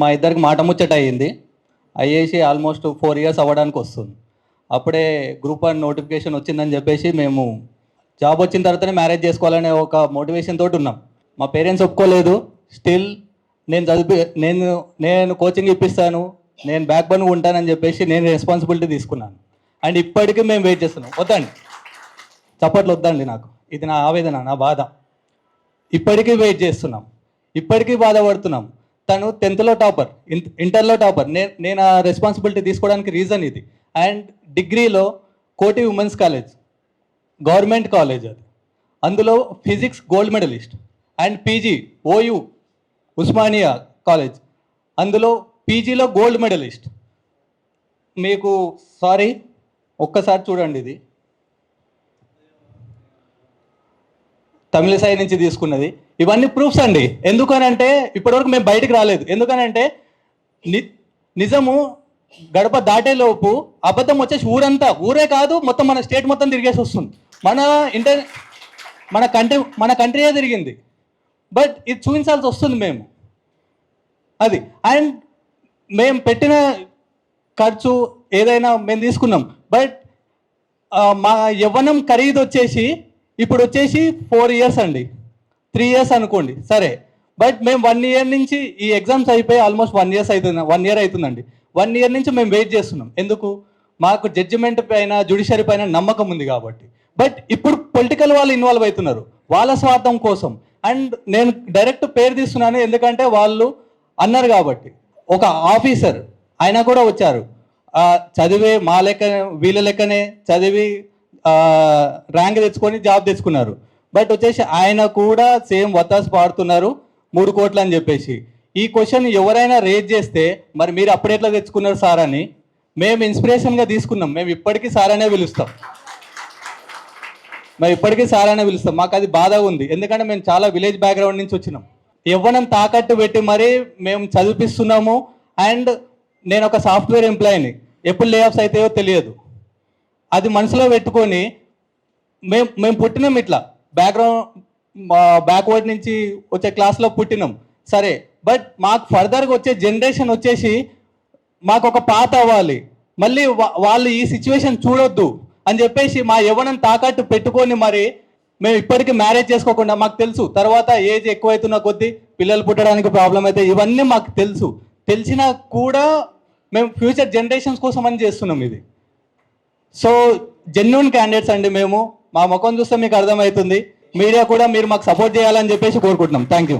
మా ఇద్దరికి మాట ముచ్చట అయ్యింది. అయ్యేసి ఆల్మోస్ట్ 4 ఇయర్స్ అవ్వడానికి వస్తుంది. అప్పుడే గ్రూప్ 1 నోటిఫికేషన్ వచ్చిందని చెప్పేసి మేము జాబ్ వచ్చిన తర్వాతనే మ్యారేజ్ చేసుకోవాలనే ఒక మోటివేషన్ తోటి ఉన్నాం. మా పేరెంట్స్ ఒప్పుకోలేదు. స్టిల్ నేను కోచింగ్ ఇప్పిస్తాను, నేను బ్యాక్ బోన్ ఉంటానని చెప్పేసి నేను రెస్పాన్సిబిలిటీ తీసుకున్నాను. అండ్ ఇప్పటికీ మేము వెయిట్ చేస్తున్నాం. వద్దండి, చప్పట్లు వద్దండి, నాకు ఇది నా ఆవేదన, నా బాధ. ఇప్పటికీ వెయిట్ చేస్తున్నాం, ఇప్పటికీ బాధపడుతున్నాం. తను 10th టాపర్, ఇంటర్లో టాపర్. నేను ఆ రెస్పాన్సిబిలిటీ తీసుకోవడానికి రీజన్ ఇది. అండ్ డిగ్రీలో కోటి ఉమెన్స్ కాలేజ్, గవర్నమెంట్ కాలేజ్ అది, అందులో physics gold medalist. And PG OU Osmania college, అందులో పీజీలో గోల్డ్ మెడలిస్ట్. మీకు సారీ, ఒక్కసారి చూడండి, ఇది తమిళ సైడ్ నుంచి తీసుకున్నది. ఇవన్నీ ప్రూఫ్స్ అండి. ఎందుకనంటే ఇప్పటివరకు మేము బయటకు రాలేదు. ఎందుకనంటే నిజము గడప దాటేలోపు అబద్ధం వచ్చేసి ఊరే కాదు, మొత్తం మన స్టేట్ మొత్తం తిరిగేసి వస్తుంది. మన కంట్రీయే తిరిగింది. బట్ ఇది చూపించాల్సి వస్తుంది మేము, అది. అండ్ మేము పెట్టిన ఖర్చు ఏదైనా మేము తీసుకున్నాం. బట్ మా యవ్వనం ఖరీదు వచ్చేసి ఇప్పుడు వచ్చేసి 4 ఇయర్స్ అండి, 3 ఇయర్స్ అనుకోండి, సరే. బట్ మేము 1 ఇయర్ నుంచి ఈ ఎగ్జామ్స్ అయిపోయి ఆల్మోస్ట్ 1 ఇయర్ అవుతుందండి. 1 ఇయర్ నుంచి మేము వెయిట్ చేస్తున్నాం. ఎందుకు? మాకు జడ్జిమెంట్ పైన, జ్యుడిషియరీ పైన నమ్మకం ఉంది కాబట్టి. బట్ ఇప్పుడు పొలిటికల్ వాళ్ళు ఇన్వాల్వ్ అవుతున్నారు వాళ్ళ స్వార్థం కోసం. అండ్ నేను డైరెక్ట్ పేరు తీస్తున్నాను, ఎందుకంటే వాళ్ళు అన్నారు కాబట్టి. ఒక ఆఫీసర్ ఆయన కూడా వచ్చారు, చదివే మా లెక్క వీళ్ళ లెక్కనే చదివి ర్యాంక్ తెచ్చుకొని జాబ్ తెచ్చుకున్నారు. బట్ వచ్చేసి ఆయన కూడా సేమ్ వత్తాసు పాడుతున్నారు 3 కోట్లు అని చెప్పేసి. ఈ క్వశ్చన్ ఎవరైనా రేజ్ చేస్తే మరి మీరు అప్పుడెట్లా తెచ్చుకున్నారు సార్ అని మేము ఇన్స్పిరేషన్గా తీసుకున్నాం. మేము ఇప్పటికీ సార్ అనే పిలుస్తాం, మాకు అది బాధ ఉంది. ఎందుకంటే మేము చాలా విలేజ్ బ్యాక్గ్రౌండ్ నుంచి వచ్చినాం. యవ్వనం తాకట్టు పెట్టి మరీ మేము చదివిస్తున్నాము. అండ్ నేను ఒక సాఫ్ట్వేర్ ఎంప్లాయీని, ఎప్పుడు లే ఆఫ్స్ అవుతాయో తెలియదు. అది మనసులో పెట్టుకొని మేము పుట్టినాం ఇట్లా బ్యాక్వర్డ్ నుంచి వచ్చే క్లాస్లో పుట్టినాం, సరే. బట్ మాకు ఫర్దర్గా వచ్చే జనరేషన్ వచ్చేసి మాకు ఒక పాత అవ్వాలి, మళ్ళీ వాళ్ళు ఈ సిచ్యువేషన్ చూడొద్దు అని చెప్పేసి మా యవ్వనం తాకట్టు పెట్టుకొని మరి మేము ఇప్పటికీ మ్యారేజ్ చేసుకోకుండా, మాకు తెలుసు తర్వాత ఏజ్ ఎక్కువైతున్న కొద్దీ పిల్లలు పుట్టడానికి ప్రాబ్లం అయితే, ఇవన్నీ మాకు తెలిసినా కూడా మేము ఫ్యూచర్ జనరేషన్స్ కోసం అని చేస్తున్నాం ఇది. సో జెన్యూన్ క్యాండిడేట్స్ అండి మేము. మా ముఖం చూస్తే మీకు అర్థమవుతుంది. మీడియా కూడా మీరు మాకు సపోర్ట్ చేయాలని చెప్పేసి కోరుకుంటున్నాం. Thank you.